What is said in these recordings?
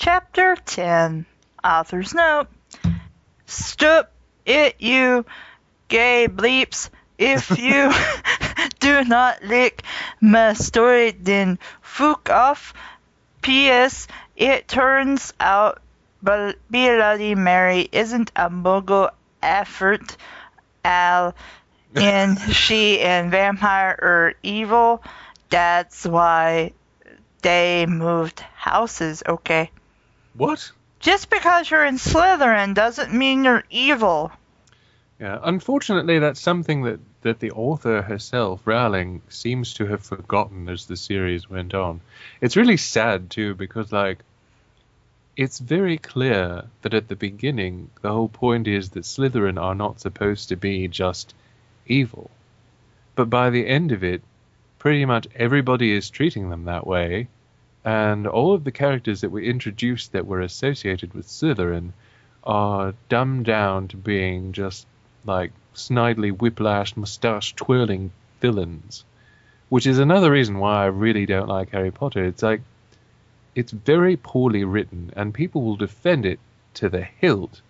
Chapter 10. Author's Note. Stop it, you gay bleeps. If you do not like my story, then fuck off. P.S. It turns out Bloody Mary isn't a muggle effort al, and she and Vampire are evil. That's why they moved houses, okay? What? Just because you're in Slytherin doesn't mean you're evil. Yeah, unfortunately, that's something that the author herself, Rowling, seems to have forgotten as the series went on. It's really sad, too, because, it's very clear that at the beginning, the whole point is that Slytherin are not supposed to be just evil. But by the end of it, pretty much everybody is treating them that way, and all of the characters that were introduced that were associated with Slytherin are dumbed down to being just snidely whiplashed, moustache-twirling villains. Which is another reason why I really don't like Harry Potter. It's very poorly written, and people will defend it to the hilt.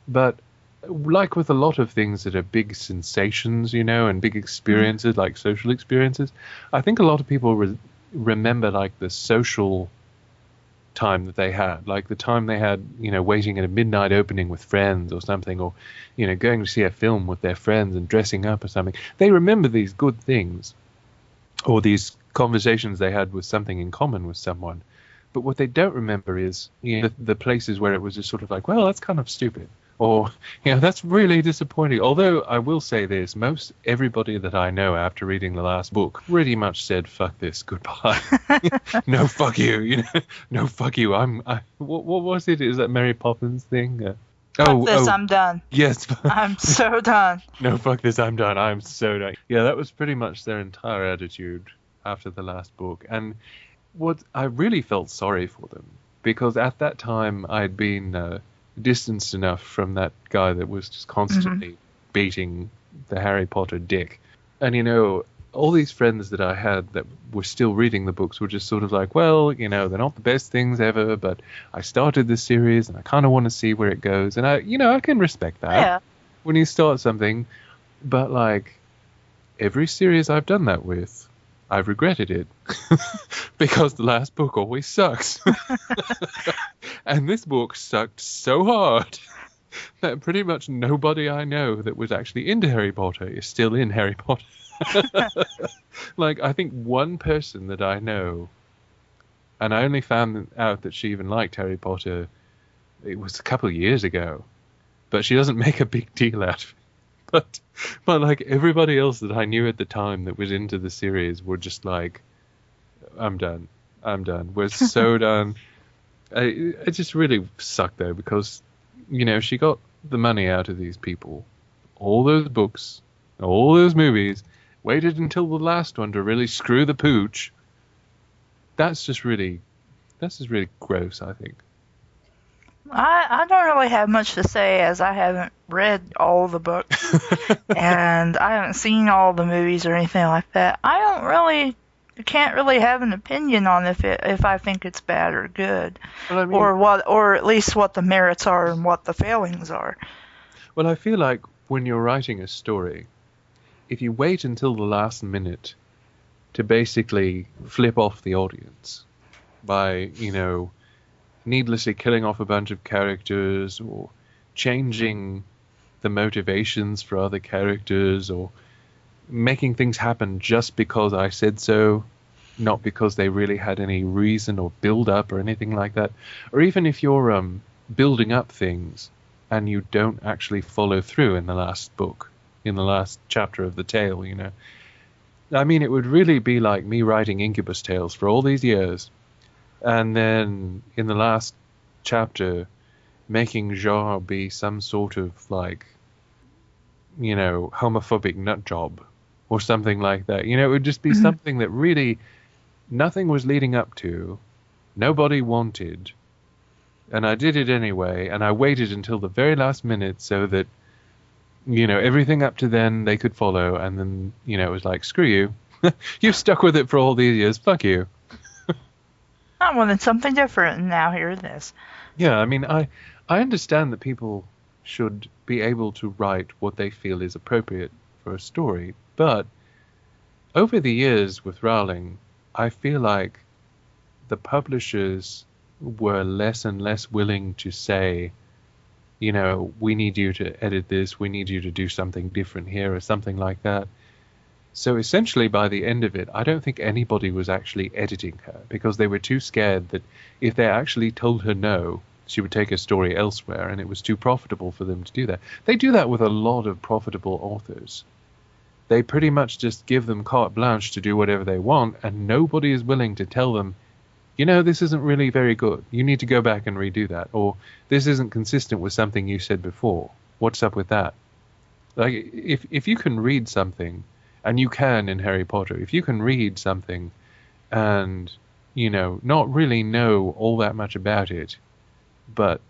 But like with a lot of things that are big sensations, and big experiences, like social experiences, I think a lot of people remember the social time that they had, like the time they had, waiting at a midnight opening with friends or something, or, going to see a film with their friends and dressing up or something. They remember these good things, or these conversations they had with something in common with someone. But what they don't remember is, the places where it was just sort of well, that's kind of stupid. Or, that's really disappointing. Although I will say this, most everybody that I know after reading the last book pretty much said, fuck this, goodbye. No, fuck you, no, fuck you. What was it? Is that Mary Poppins thing? Fuck this, I'm done. Yes. I'm so done. No, fuck this, I'm done. I'm so done. Yeah, that was pretty much their entire attitude after the last book. And I really felt sorry for them, because at that time I'd been distanced enough from that guy that was just constantly beating the Harry Potter dick. And, all these friends that I had that were still reading the books were just sort of well, they're not the best things ever, but I started this series and I kind of want to see where it goes. And I can respect that when you start something. But, every series I've done that with, I've regretted it because the last book always sucks. And this book sucked so hard that pretty much nobody I know that was actually into Harry Potter is still in Harry Potter. I think one person that I know, and I only found out that she even liked Harry Potter, it was a couple of years ago, but she doesn't make a big deal out of it. But everybody else that I knew at the time that was into the series were just I'm done. We're so done. It just really sucked though, because, she got the money out of these people. All those books, all those movies, waited until the last one to really screw the pooch. That's just really gross, I think. I don't really have much to say, as I haven't read all the books and I haven't seen all the movies or anything like that. I can't really have an opinion on if I think it's bad or good, or at least what the merits are and what the failings are. Well, I feel like when you're writing a story, if you wait until the last minute to basically flip off the audience by, needlessly killing off a bunch of characters, or changing the motivations for other characters, or making things happen just because I said so, not because they really had any reason or build up or anything like that. Or even if you're building up things and you don't actually follow through in the last book, in the last chapter of the tale, I mean, it would really be like me writing Incubus Tales for all these years, and then in the last chapter making Jean be some sort of homophobic nut job or something like that. It would just be something that really nothing was leading up to, nobody wanted, and I did it anyway, and I waited until the very last minute so that, everything up to then they could follow, and then, it was screw you. You've stuck with it for all these years, fuck you. I wanted something different, and now here it is. Yeah, I mean, I understand that people should be able to write what they feel is appropriate for a story, but over the years with Rowling, I feel like the publishers were less and less willing to say, you know, we need you to edit this, we need you to do something different here, or something like that. So essentially, by the end of it, I don't think anybody was actually editing her, because they were too scared that if they actually told her no, she would take her story elsewhere, and it was too profitable for them to do that. They do that with a lot of profitable authors. They pretty much just give them carte blanche to do whatever they want, and nobody is willing to tell them, you know, this isn't really very good. You need to go back and redo that. Or this isn't consistent with something you said before. What's up with that? Like, if you can read something, and you can in Harry Potter, if you can read something and, you know, not really know all that much about it, but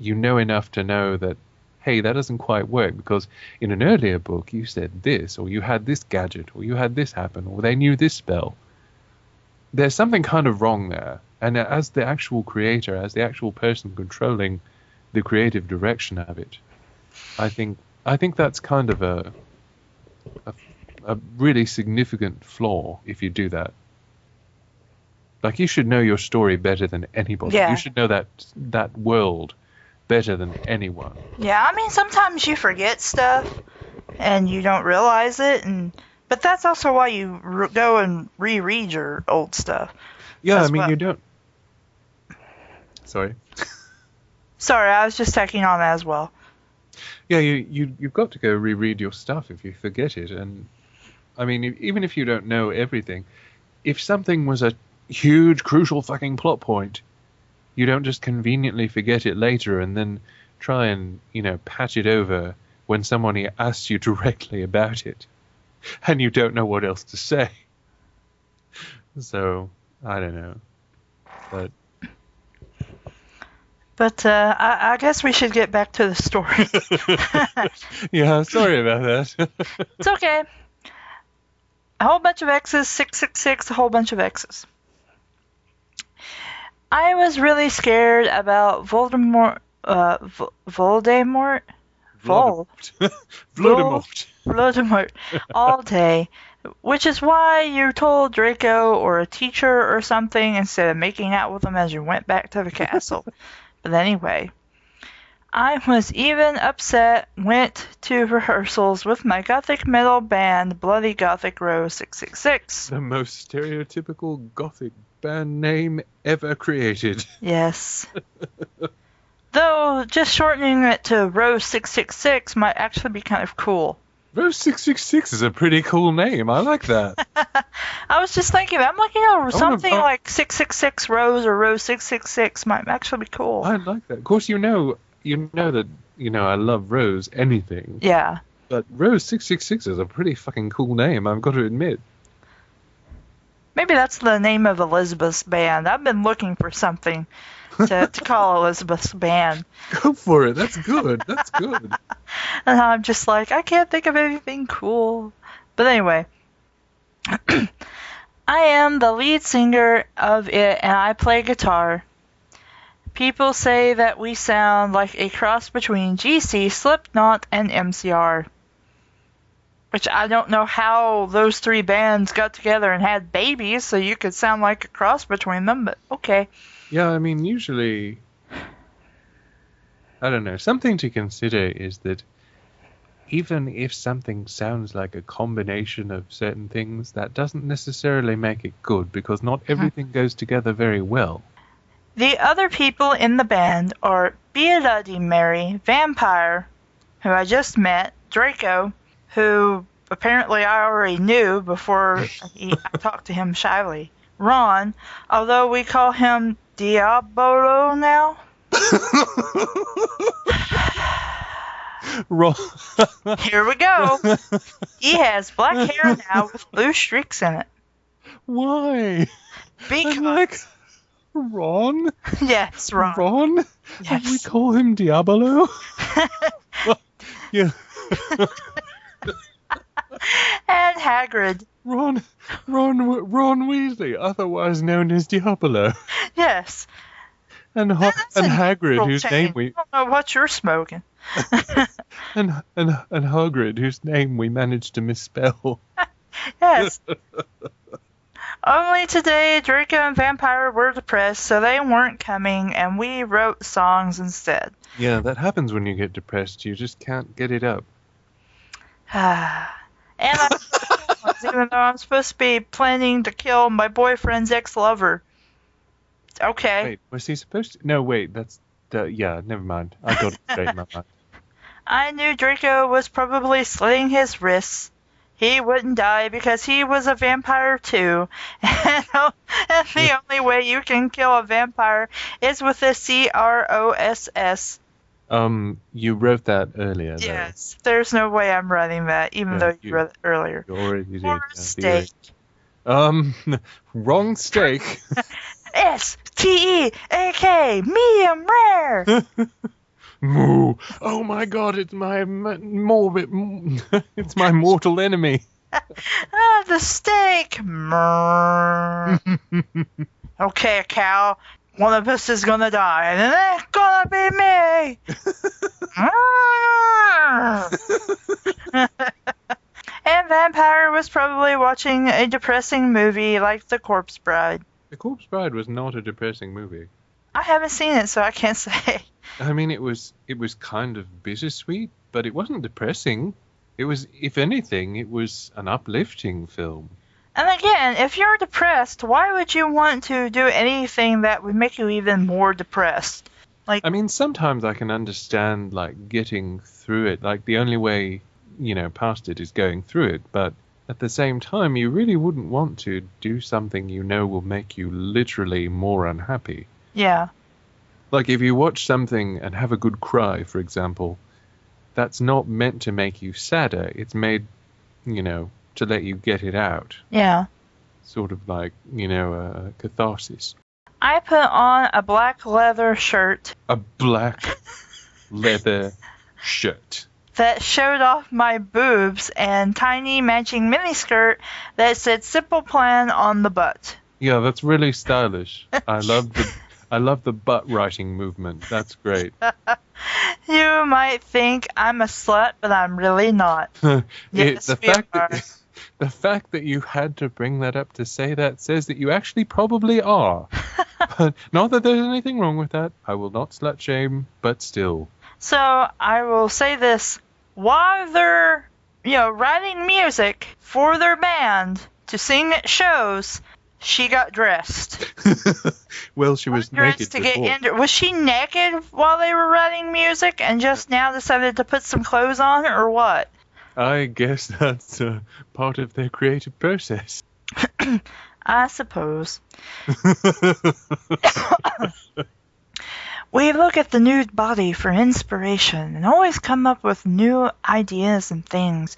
you know enough to know that, hey, that doesn't quite work because in an earlier book you said this, or you had this gadget, or you had this happen, or they knew this spell. There's something kind of wrong there. And as the actual creator, as the actual person controlling the creative direction of it, I think that's kind of a really significant flaw if you do that. Like, you should know your story better than anybody. Yeah. You should know that world better than anyone. Yeah, I mean, sometimes you forget stuff and you don't realize it, but that's also why you go and reread your old stuff. Yeah, That's I mean, what- you don't... Sorry. Sorry, I was just taking on that as well. Yeah, you've got to go reread your stuff if you forget it. And, I mean, even if you don't know everything, if something was a huge, crucial fucking plot point, you don't just conveniently forget it later and then try and, you know, patch it over when someone asks you directly about it and you don't know what else to say. So, I don't know. But I guess we should get back to the story. Yeah, sorry about that. It's okay. A whole bunch of X's, 666, a whole bunch of X's. I was really scared about Voldemort. Voldemort? Voldemort all day, which is why you told Draco or a teacher or something instead of making out with him as you went back to the castle. But anyway, I was even upset, went to rehearsals with my gothic metal band, Bloody Gothic Rose 666. The most stereotypical gothic band name ever created. Yes. Though, just shortening it to Rose 666 might actually be kind of cool. Rose 666 is a pretty cool name. I like that. I was just thinking, I'm like, something like 666 Rose or Rose 666 might actually be cool. I like that. Of course, you know that, I love Rose anything. Yeah. But Rose 666 is a pretty fucking cool name, I've got to admit. Maybe that's the name of Elizabeth's band. I've been looking for something to call Elizabeth's band. Go for it. That's good. That's good. And I'm just like, I can't think of anything cool. But anyway, I am the lead singer of it, and I play guitar. People say that we sound like a cross between GC, Slipknot, and MCR. Which I don't know how those three bands got together and had babies, so you could sound like a cross between them, but okay. Yeah, I mean, usually, I don't know, something to consider is that even if something sounds like a combination of certain things, that doesn't necessarily make it good, because not everything goes together very well. The other people in the band are Bloody Mary, Vampire, who I just met, Draco, who apparently I already knew before I talked to him shyly, Ron, although we call him Diabolo now. Ron. Here we go. He has black hair now with blue streaks in it. Why? Because... I'm like, Ron? Yes, Ron. Ron? Yes. And we call him Diabolo? Well, yeah. And Hagrid. Ron Weasley, otherwise known as Diabolo. Yes. And That's and a Hagrid, natural whose name change. we I don't know what you're smoking. and Hagrid, whose name we managed to misspell. Yes. Only today, Draco and Vampire were depressed, so they weren't coming, and we wrote songs instead. Yeah, that happens when you get depressed. You just can't get it up. And I wrote songs, even though I'm supposed to be planning to kill my boyfriend's ex-lover. Okay. Wait, was he supposed to? No, wait, yeah, never mind. I got it straight in my mind. I knew Draco was probably slitting his wrists. He wouldn't die because he was a vampire too. And the only way you can kill a vampire is with a CROSS. You wrote that earlier, though. Yes. There's no way I'm writing that, even though you wrote it earlier. You already did. Or steak. Wrong steak. STEAK, medium rare. Moo. Oh my God! It's my morbid. It's my mortal enemy. The steak. Okay, cow. One of us is gonna die, and it's gonna be me. And Vampire was probably watching a depressing movie like The Corpse Bride. The Corpse Bride was not a depressing movie. I haven't seen it, so I can't say. I mean, it was kind of bittersweet, but it wasn't depressing. It was, if anything, it was an uplifting film. And again, if you're depressed, why would you want to do anything that would make you even more depressed? I mean, sometimes I can understand, like, getting through it. Like, the only way, past it is going through it. But at the same time, you really wouldn't want to do something you know will make you literally more unhappy. Yeah. Like, if you watch something and have a good cry, for example, that's not meant to make you sadder. It's made, to let you get it out. Yeah. Sort of like, a catharsis. I put on a black leather shirt. A black leather shirt. That showed off my boobs and tiny matching miniskirt that said Simple Plan on the butt. Yeah, that's really stylish. I love the butt writing movement. That's great. You might think I'm a slut, but I'm really not. Yes, the fact that you had to bring that up to say that says that you actually probably are. But not that there's anything wrong with that. I will not slut shame, but still. So I will say this. While they're, writing music for their band to sing at shows, she got dressed. Well, she was naked to before. Was she naked while they were writing music and just now decided to put some clothes on, or what? I guess that's part of their creative process. I suppose. We look at the nude body for inspiration and always come up with new ideas and things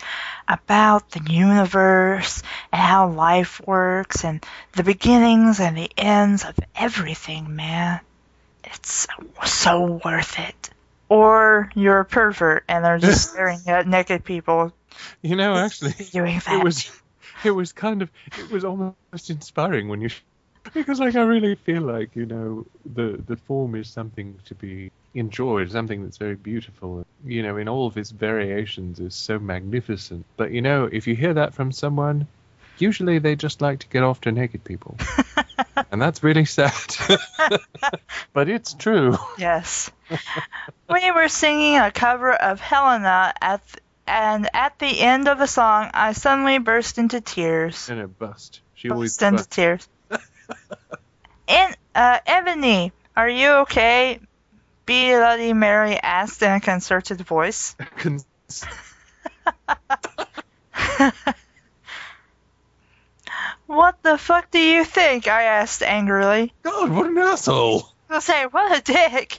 about the universe and how life works and the beginnings and the ends of everything, man. It's so worth it. Or you're a pervert and they're just staring at naked people. Actually, doing that. It was almost inspiring when you... Because, I really feel like, the form is something to be enjoyed, something that's very beautiful. In all of its variations is so magnificent. But, if you hear that from someone, usually they just like to get off to naked people. And that's really sad. But it's true. Yes. We were singing a cover of Helena and at the end of the song, I suddenly burst into tears. And it bust. She always burst into tears. And, Ebony, are you okay? Bloody Mary asked in a concerted voice. What the fuck do you think? I asked angrily. God, what an asshole! I say, what a dick.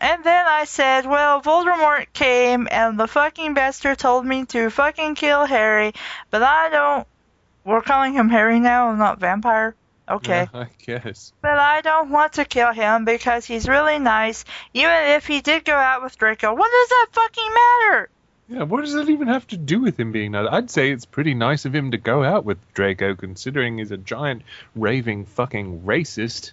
And then I said, well, Voldemort came and the fucking bastard told me to fucking kill Harry, but I don't... We're calling him Harry now, not Vampire? Okay. Yeah, I guess. But I don't want to kill him because he's really nice, even if he did go out with Draco. What does that fucking matter? Yeah, what does that even have to do with him being nice? I'd say it's pretty nice of him to go out with Draco, considering he's a giant, raving fucking racist.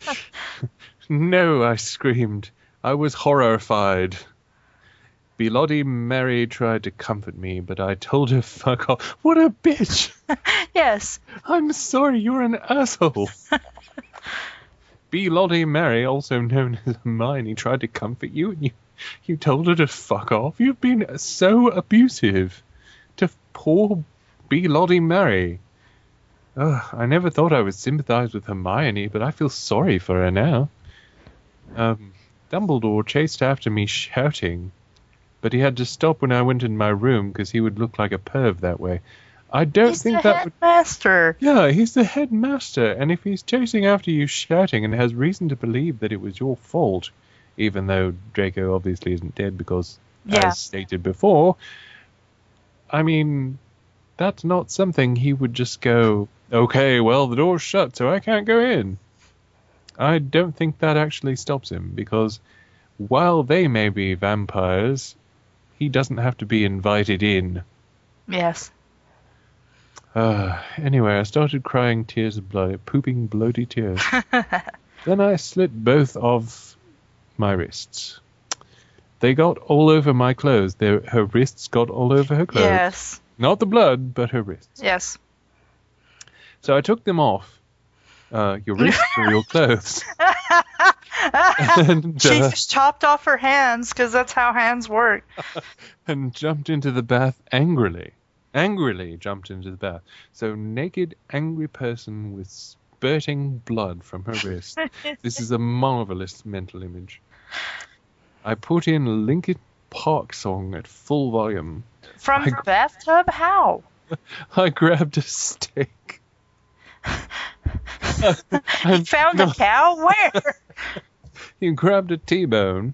No, I screamed. I was horrified. Bloody Mary tried to comfort me, but I told her fuck off. What a bitch! Yes. I'm sorry, you're an asshole. Bloody Mary, also known as Hermione, tried to comfort you, and you told her to fuck off? You've been so abusive to poor Bloody Mary. Ugh, I never thought I would sympathize with Hermione, but I feel sorry for her now. Dumbledore chased after me shouting, but he had to stop when I went in my room because he would look like a perv that way. I don't He's think the that would... headmaster. Yeah, he's the headmaster, and if he's chasing after you shouting and has reason to believe that it was your fault, even though Draco obviously isn't dead because, Yeah. as stated before, I mean, that's not something he would just go, okay, well, the door's shut, so I can't go in. I don't think that actually stops him, because while they may be vampires, he doesn't have to be invited in. Yes. Anyway, I started crying tears of blood, pooping bloody tears. Then I slit both of my wrists. They got all over my clothes. Her wrists got all over her clothes. Yes. Not the blood, but her wrists. Yes. So I took them off. Your wrists or your clothes. And, She just chopped off her hands, because that's how hands work. and jumped into the bath angrily. Angrily jumped into the bath. So naked, angry person with spurting blood from her wrist. This is a marvelous mental image. I put in Linkin Park song at full volume. From the bathtub? How? I grabbed a steak. You found a cow? Where? He grabbed a T-bone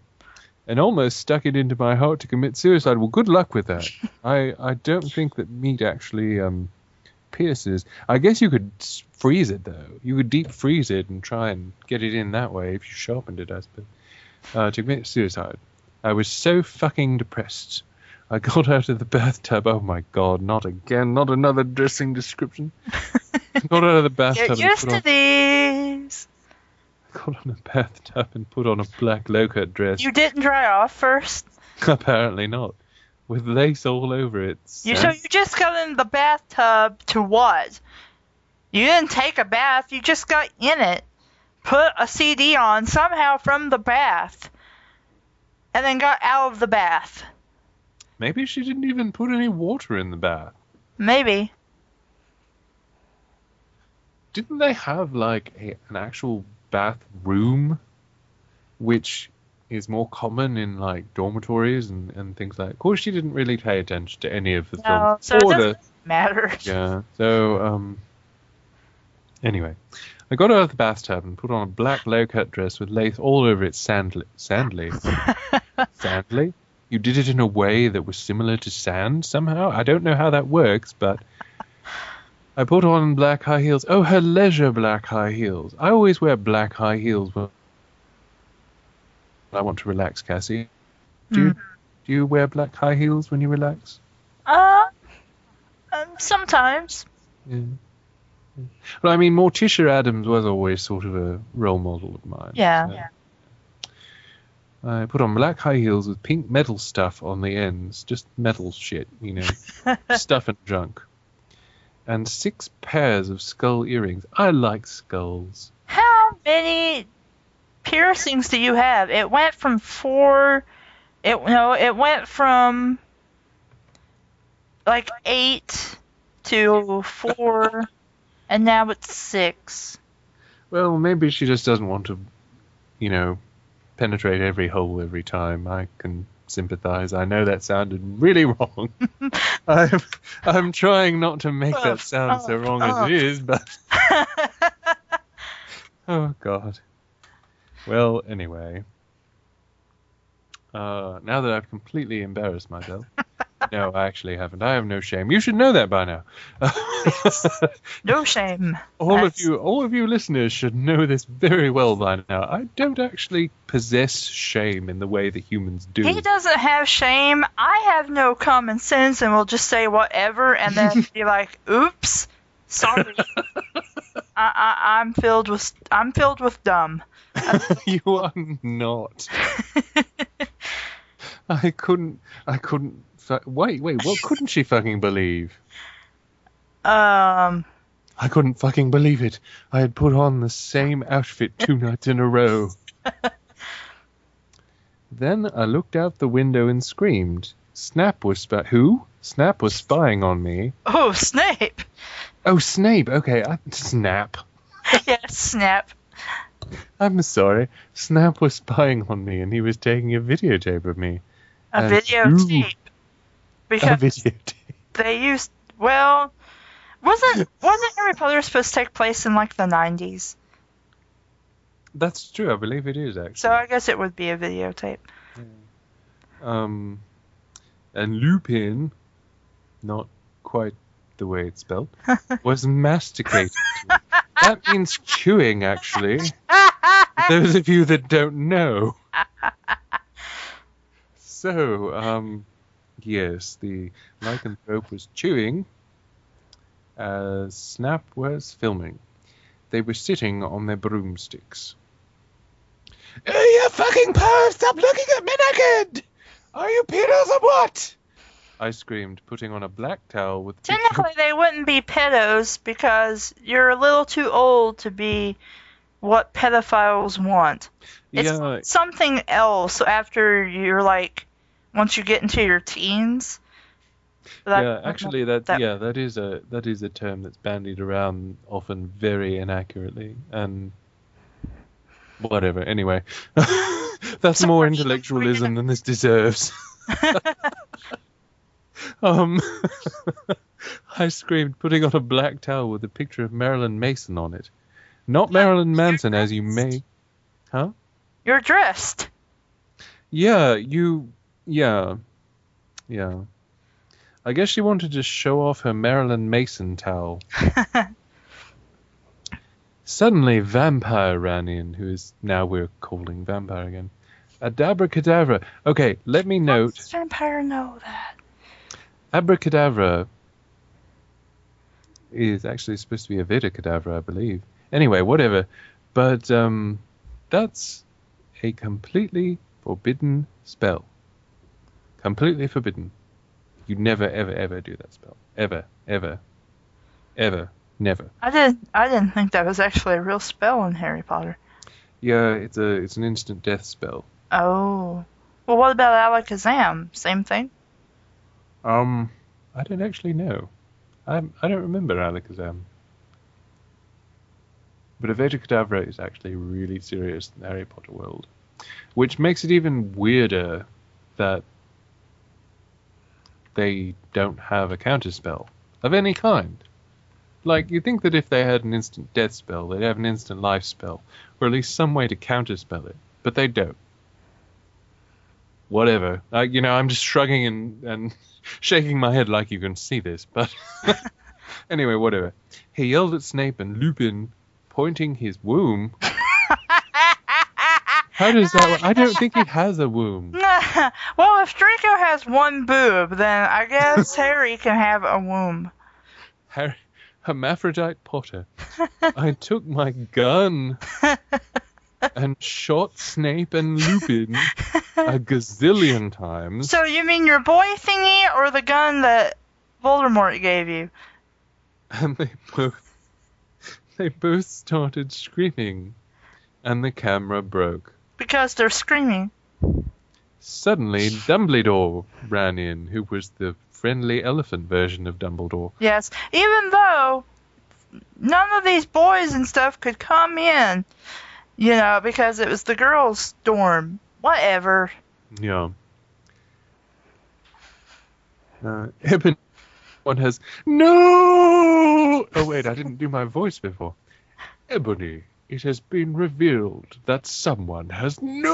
and almost stuck it into my heart to commit suicide. Well, good luck with that. I don't think that meat actually pierces. I guess you could freeze it, though. You could deep freeze it and try and get it in that way if you sharpened it, I suppose. To commit suicide. I was so fucking depressed. I got out of the bathtub. Oh my god, not again. Not another dressing description. Got out of the bathtub. Get used to these. Got on a bathtub and put on a black low-cut dress. You didn't dry off first? Apparently not. With lace all over it. So you just got in the bathtub to what? You didn't take a bath, you just got in it, put a CD on somehow from the bath, and then got out of the bath. Maybe she didn't even put any water in the bath. Maybe. Didn't they have, like, an actual bathroom, which is more common in, like, dormitories and things like that? Of course, she didn't really pay attention to any of the films. So it doesn't matter. Yeah, so, anyway. I got out of the bathtub and put on a black low-cut dress with lace all over it. Sandly? Sandly? You did it in a way that was similar to sand somehow? I don't know how that works, but I put on black high heels. Oh, her leisure black high heels. I always wear black high heels when I want to relax, Cassie. Do you wear black high heels when you relax? Sometimes. Yeah. Well, I mean, Morticia Adams was always sort of a role model of mine. Yeah. So. Yeah. I put on black high heels with pink metal stuff on the ends. Just metal shit, you know. Stuff and junk. And 6 pairs of skull earrings. I like skulls. How many piercings do you have? It went from 4... It went from like 8 to 4, and now it's 6. Well, maybe she just doesn't want to, you know, penetrate every hole every time. I can sympathize. I know that sounded really wrong. I'm trying not to make that sound so wrong as it is, but... Oh, God. Well, anyway. Now that I've completely embarrassed myself... No, I actually haven't. I have no shame. You should know that by now. No shame. All of you listeners should know this very well by now. I don't actually possess shame in the way that humans do. He doesn't have shame. I have no common sense and will just say whatever and then be like, "Oops, sorry." I'm filled with dumb. You are not. I couldn't. Wait, what couldn't she fucking believe? I couldn't fucking believe it. I had put on the same outfit 2 nights in a row. Then I looked out the window and screamed. Snap was who? Snap was spying on me. Oh, Snape. Oh, Snape. Okay, Snap. Yes, Snap. I'm sorry. Snap was spying on me, and he was taking a videotape of me. A videotape. Because a videotape. they used... Well, Wasn't Harry Potter supposed to take place in like the 90s? That's true. I believe it is, actually. So I guess it would be a videotape. And Lupin, not quite the way it's spelled, was masticated. That means chewing, actually. Those of you that don't know. So, yes, the lycanthrope was chewing as Snap was filming. They were sitting on their broomsticks. "Hey, you fucking perv! Stop looking at me naked! Are you pedos or what?" I screamed, putting on a black towel with... Technically, they wouldn't be pedos because you're a little too old to be what pedophiles want. It's something else after you're like, once you get into your teens. Actually, that is a term that's bandied around often very inaccurately, and whatever. Anyway, that's more intellectualism than this deserves. I screamed, putting on a black towel with a picture of Marilyn Mason on it. Not Marilyn Manson, as you may... Huh? You're dressed. Yeah. I guess she wanted to show off her Marilyn Mason towel. Suddenly, Vampire ran in, who is now we're calling Vampire again. Abracadabra. Okay, let me note... How does Vampire know that? Abracadabra is actually supposed to be a Vidacadabra, I believe. Anyway, whatever. But that's a completely forbidden spell. Completely forbidden. You never, ever, ever do that spell. Ever, ever, ever, never. I didn't think that was actually a real spell in Harry Potter. Yeah, it's an instant death spell. Oh. Well, what about Alakazam? Same thing? I don't actually know. I don't remember Alakazam. But Avada Kedavra is actually really serious in the Harry Potter world. Which makes it even weirder that they don't have a counterspell of any kind. Like, you'd think that if they had an instant death spell, they'd have an instant life spell, or at least some way to counterspell it. But they don't. Whatever. I'm just shrugging and shaking my head like you can see this, but... Anyway, whatever. He yelled at Snape and Lupin, pointing his womb. How does that work? I don't think he has a womb. Well, if Draco has one boob, then I guess Harry can have a womb. Hermaphrodite Potter. I took my gun and shot Snape and Lupin a gazillion times. So you mean your boy thingy or the gun that Voldemort gave you? And they both started screaming, and the camera broke. Because they're screaming. Suddenly, Dumbledore ran in, who was the friendly elephant version of Dumbledore. Yes, even though none of these boys and stuff could come in, because it was the girls' dorm. Whatever. Yeah. Ebony one has no. Oh wait, I didn't do my voice before. Ebony, it has been revealed that someone has no.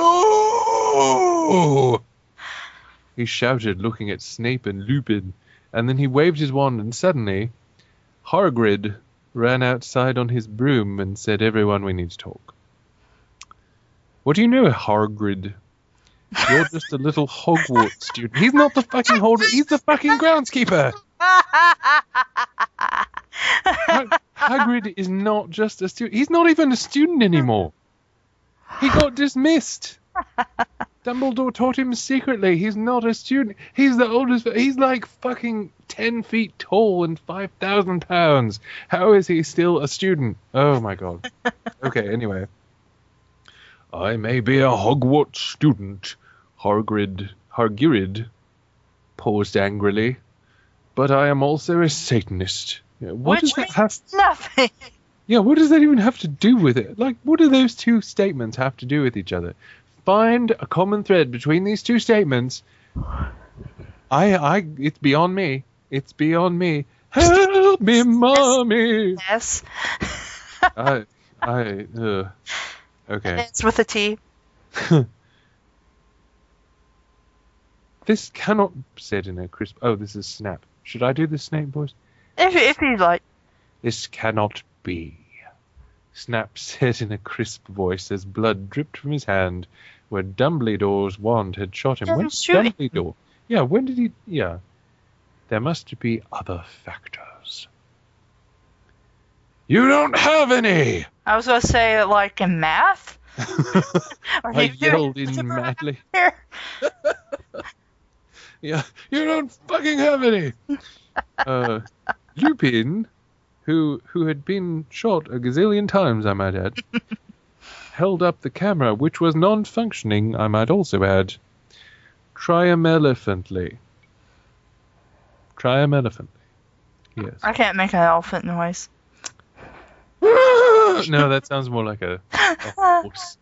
He shouted, looking at Snape and Lupin, and then he waved his wand, and suddenly, Hagrid ran outside on his broom and said, "Everyone, we need to talk." What do you know, Hagrid? You're just a little Hogwarts student. He's not the fucking Hogwarts. He's the fucking groundskeeper. Hagrid is not just a student. He's not even a student anymore. He got dismissed. Dumbledore taught him secretly. He's not a student. He's the oldest. He's like fucking 10 feet tall and 5,000 pounds. How is he still a student? Oh my god. Okay, anyway. I may be a Hogwarts student, Hagrid paused angrily, but I am also a Satanist. What does that have? Nothing. Yeah, what does that even have to do with it? Like, what do those two statements have to do with each other? Find a common thread between these two statements. It's beyond me. It's beyond me. Help me, mommy. Yes. I, okay. It's with a T. This cannot said in a crisp. Oh, this is Snap. Should I do the Snake voice? If you'd like. This cannot be. Snap said in a crisp voice as blood dripped from his hand where Dumbledore's wand had shot him. When did Dumbledore? Yeah, when did he? Yeah. There must be other factors. You don't have any! I was going to say, like, in math? I yelled in madly. Yeah, you don't fucking have any! Lupin, who had been shot a gazillion times, I might add, held up the camera, which was non-functioning, I might also add, triumphantly. Yes. I can't make an elephant noise. No, that sounds more like a horse.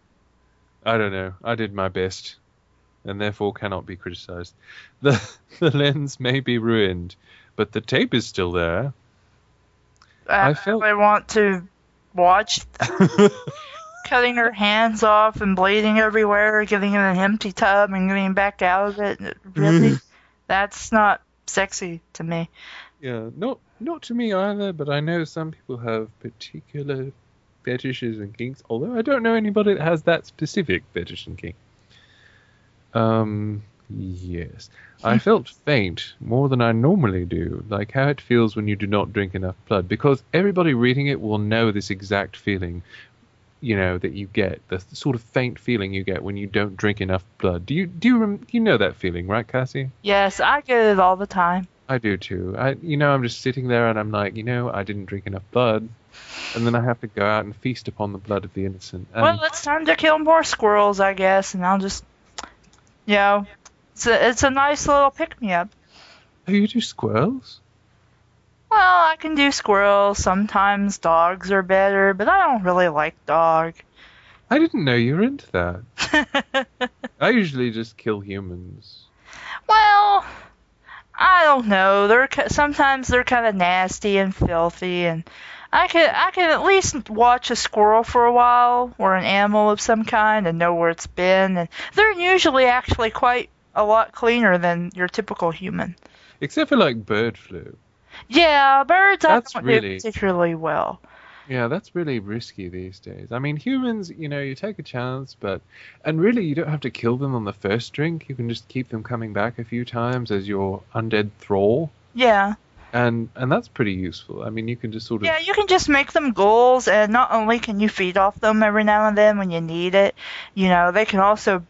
I don't know. I did my best, and therefore cannot be criticized. The lens may be ruined, but the tape is still there. I want to watch cutting her hands off and bleeding everywhere, getting in an empty tub and getting back out of it. Really, that's not sexy to me. Yeah, not to me either, but I know some people have particular fetishes and kinks, although I don't know anybody that has that specific fetish and kink. Yes. I felt faint more than I normally do, like how it feels when you do not drink enough blood, because everybody reading it will know this exact feeling, that you get, the sort of faint feeling you get when you don't drink enough blood. Do you know that feeling, right, Cassie? Yes, I get it all the time. I do too. I'm just sitting there and I'm like, I didn't drink enough blood, and then I have to go out and feast upon the blood of the innocent. And well, it's time to kill more squirrels, I guess, and I'll just, it's a nice little pick-me-up. Oh, you do squirrels? Well, I can do squirrels. Sometimes dogs are better, but I don't really like dog. I didn't know you were into that. I usually just kill humans. Well, I don't know. Sometimes they're kind of nasty and filthy, and I can at least watch a squirrel for a while, or an animal of some kind, and know where it's been. And they're usually actually quite a lot cleaner than your typical human. Except for like bird flu. Yeah, birds I don't do particularly well. Yeah, that's really risky these days. I mean, humans, you take a chance, and really you don't have to kill them on the first drink. You can just keep them coming back a few times as your undead thrall. Yeah. And that's pretty useful. I mean, you can just sort of... Yeah, you can just make them ghouls, and not only can you feed off them every now and then when you need it, they can also,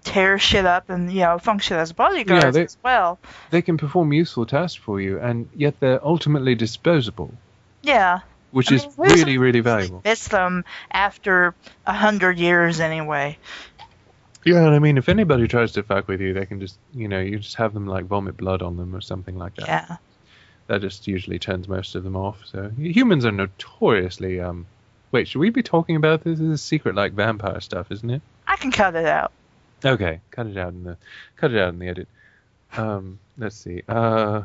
tear shit up and, function as bodyguards as well. They can perform useful tasks for you, and yet they're ultimately disposable. Yeah. Which is really, really valuable. Miss them after 100 years anyway. Yeah, and I mean, if anybody tries to fuck with you, they can just, you just have them, like, vomit blood on them or something like that. Yeah. That just usually turns most of them off. So humans are notoriously, Wait, should we be talking about this? This is secret, like, vampire stuff, isn't it? I can cut it out. Okay, cut it out in the edit. Let's see. Why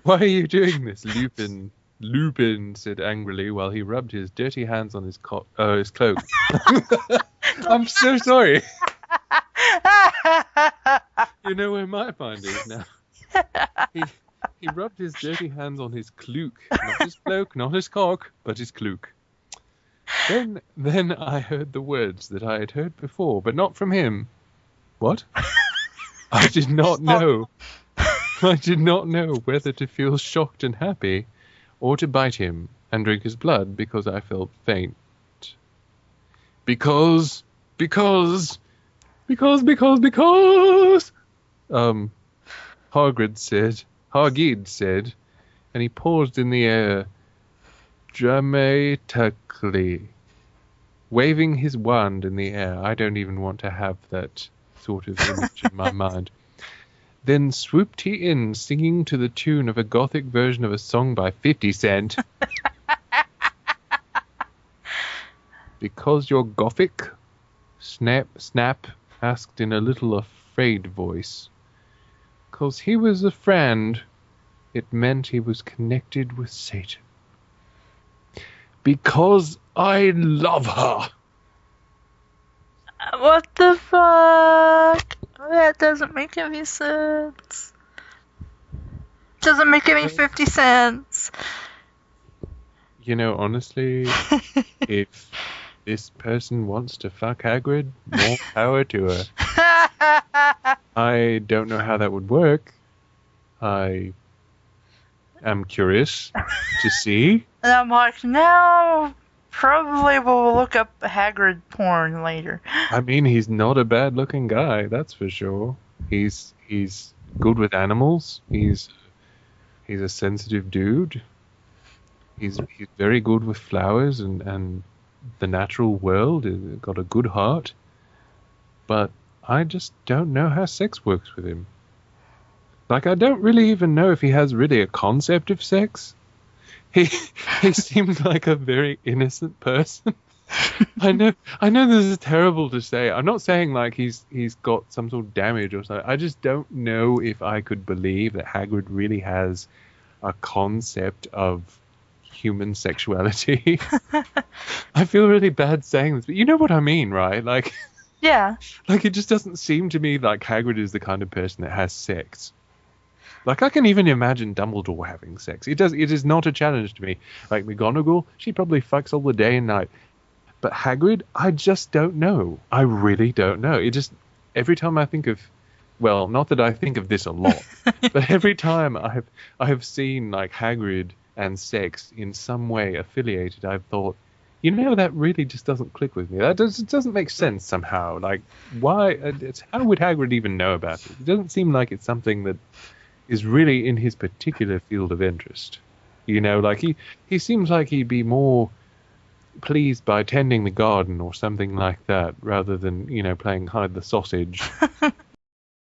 are you doing this, Lupin? Lupin said angrily while he rubbed his dirty hands on his cloak. I'm so sorry. You know where my mind is now. He rubbed his dirty hands on his cloak, not his cloak, not his cock, but his cloak. Then I heard the words that I had heard before, but not from him. What? I did not know. I did not know whether to feel shocked and happy, or to bite him and drink his blood because I felt faint. Because. Hagrid said, and he paused in the air, dramatically, waving his wand in the air. I don't even want to have that sort of image in my mind. Then swooped he in, singing to the tune of a gothic version of a song by 50 Cent. Because you're gothic? Snap asked in a little afraid voice. 'Cause he was a friend it meant he was connected with Satan. Because I love her. What the fuck? That doesn't make any sense. Doesn't make any 50 cents. You know, honestly, if this person wants to fuck Hagrid, more power to her. I don't know how that would work. I am curious to see. And I'm like, no, probably we'll look up Hagrid porn later. I mean, he's not a bad-looking guy, that's for sure. He's good with animals. He's a sensitive dude. He's very good with flowers and the natural world. He's got a good heart. But I just don't know how sex works with him. Like, I don't really even know if he has really a concept of sex. He seems like a very innocent person. I know this is terrible to say. I'm not saying like he's got some sort of damage or something. I just don't know if I could believe that Hagrid really has a concept of human sexuality. I feel really bad saying this, but you know what I mean, right? Like, Yeah. like it just doesn't seem to me like Hagrid is the kind of person that has sex. Like, I can even imagine Dumbledore having sex. It is not a challenge to me. Like, McGonagall, she probably fucks all the day and night. But Hagrid, I just don't know. I really don't know. It just, every time I think of, well, not that I think of this a lot, but every time I have seen, like, Hagrid and sex in some way affiliated, I've thought, you know, that really just doesn't click with me. It doesn't make sense somehow. Like, why? How would Hagrid even know about it? It doesn't seem like it's something that is really in his particular field of interest. You know, like he seems like he'd be more pleased by tending the garden or something like that, rather than, you know, playing hide the sausage